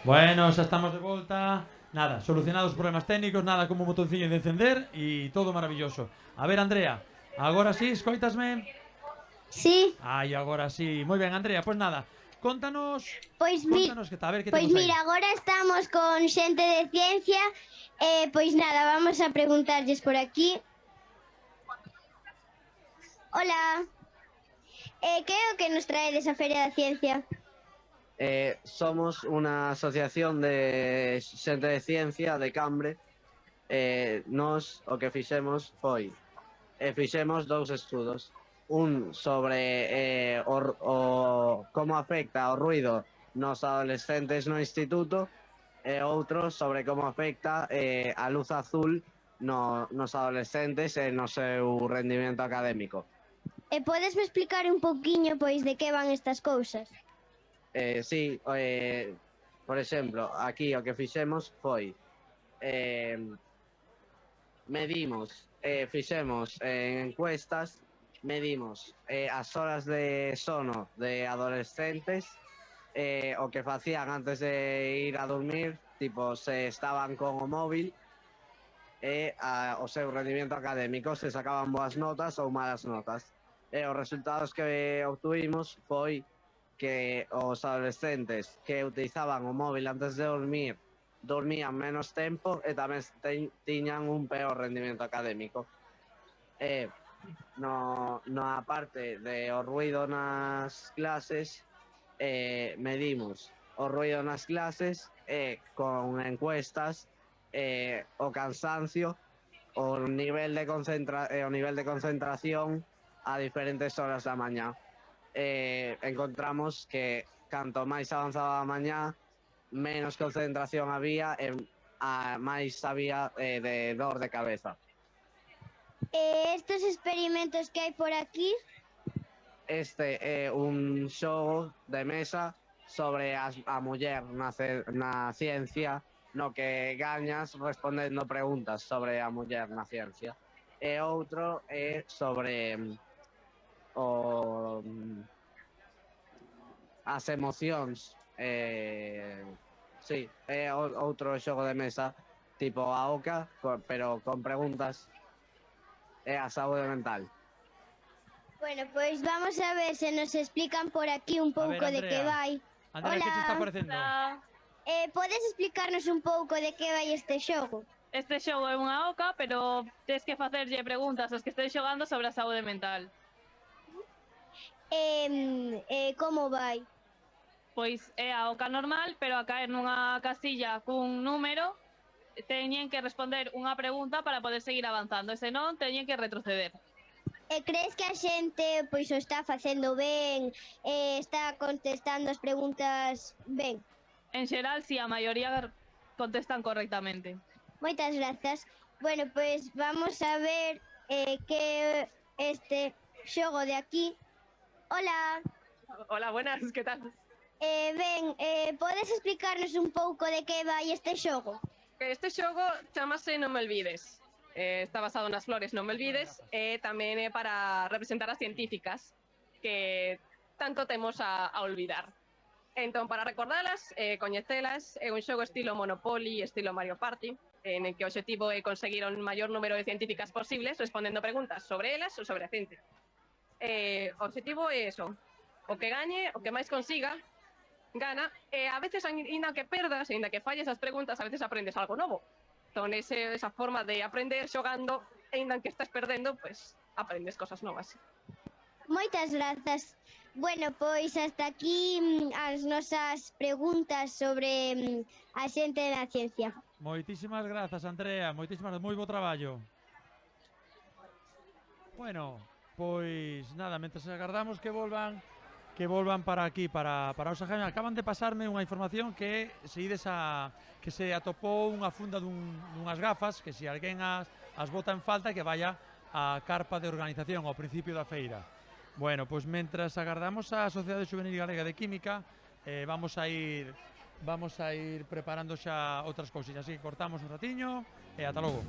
Bueno, xa estamos de volta. Nada, solucionados os problemas técnicos, nada como un botonciño de encender e todo maravilloso. A ver, Andrea, agora sí, escoitasme? Sí, Ai, agora sí. Moi ben, Andrea, pois nada, contanos, pois contanos que tal, a ver que pois temos aí. mira, agora estamos con xente de ciencia pois nada, vamos a preguntarlles por aquí. Hola, que é o que nos traedes a Feria da Ciencia? Somos unha asociación de xente de ciencia de Cambre. Nos o que fixemos foi fixemos dous estudos. Un sobre como afecta o ruido nos adolescentes no instituto e outro sobre como afecta a luz azul nos adolescentes e no seu rendimento académico. E podesme explicar un pouquiño pois de que van estas cousas? Sí, por exemplo, aquí o que fixemos foi medimos, fixemos encuestas, medimos as horas de sono de adolescentes, o que facían antes de ir a dormir, tipo se estaban con o móvil, e o seu rendimento académico, se sacaban boas notas ou malas notas. E os resultados que obtuvimos foi que os adolescentes que utilizaban o móvil antes de dormir dormían menos tempo e tamén tiñan un peor rendimento académico. E na parte de o ruido nas clases, medimos o ruido nas clases con encuestas, o cansancio, o nivel de concentración a diferentes horas da mañá. Encontramos que canto máis avanzaba a mañá, menos concentración había e máis había de dor de cabeza. Estes experimentos que hai por aquí, Este é un xogo de mesa sobre a muller na ciencia, no que gañas respondendo preguntas sobre a muller na ciencia. E outro é sobre as emocións. Sí, é outro xogo de mesa tipo a OCA, pero con preguntas e a saúde mental. bueno, pois vamos a ver se nos explican por aquí un A ver, pouco de que Andrea. vai. Andrea, que te está parecendo? Hola. Podes explicarnos un pouco de que vai este xogo? Este xogo é unha oca, pero tes que facerlle preguntas aos que estén xogando sobre a saúde mental. Como vai? Pois é a oca normal, pero a caer nunha casilla cun número, teñen que responder unha pregunta para poder seguir avanzando, e senón teñen que retroceder. E crees que a xente pois o está facendo ben, está contestando as preguntas ben? En xeral, si, a maioría contestan correctamente. Moitas grazas. Bueno, pois vamos a ver que este xogo de aquí. Hola. Hola, buenas, que tal? Podes explicarnos un pouco de que vai este xogo? Este xogo chamase Non me olvides. Está basado nas flores Non me olvides e tamén é para representar as científicas que tanto temos a olvidar. Entón, para recordalas, coñecelas, é un xogo estilo Monopoly, estilo Mario Party, en el que o objetivo é conseguir un maior número de científicas posibles respondendo preguntas sobre elas ou sobre a ciencia. O objetivo é eso, o que gañe, o que máis consiga, gana, e a veces, ainda que perdas, ainda que falles as preguntas, a veces aprendes algo novo. Entón, esa forma de aprender xogando, ainda que estás perdendo, pues aprendes cosas novas. Moitas grazas. Bueno, pois hasta aquí as nosas preguntas sobre a xente da ciencia. Moitísimas grazas, Andrea. Moitísimas grazas. Moi bo traballo. Bueno, pois nada, mentres agardamos que volvan para aquí, para Osa Jaime. Acaban de pasarme unha información que se ides que se atopou unha funda dunhas gafas que se alguén as bota en falta que vaya á carpa de organización ao principio da feira. Bueno, pois mentras agardamos a Sociedade Juvenil Galega de Química, vamos a ir preparando xa outras cousiñas, así que cortamos un ratiño e ata logo.